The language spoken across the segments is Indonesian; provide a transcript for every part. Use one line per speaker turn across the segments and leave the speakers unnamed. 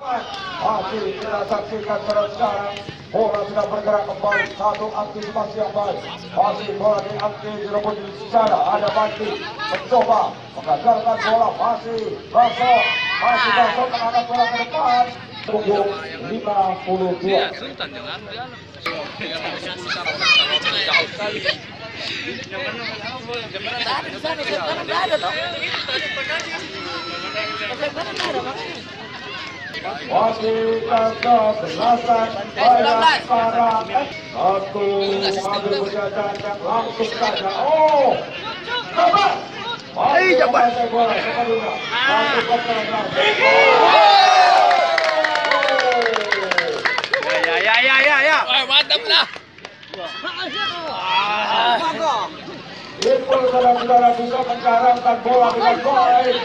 Masih kita saksikan sekarang bola sudah bergerak kembali, satu antisipasi yang baik. Masih bola diambil direbut di sana, ada Bandi mencoba mengajarkan bola, masih Basok menghadap bola ke depan. Punggung 52.
Sultan jangan
Masih kesebelasan banyak para satu mengambil penjajahan yang langsung saja. Oh, kabar. Masih menguasai bola sebelumnya. Masih bergerak.
Ya. Mantap lah.
Liverpool saudara-saudara bisa mencarangkan bola dengan baik.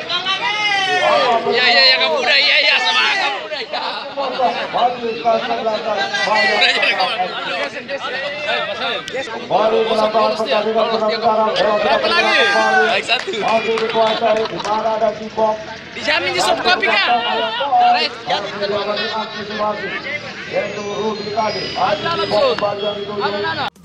Ya kamu udah ya sama kamu udah ya.
Baru melakukan pertandingan sementara.
Berapa lagi? Baik satu.
Masih dikuasai di mana ada Cipok.
Dijamin di sub kopi kak.
Yaitu Rudi tadi. Masih Cipok kembali yang itu.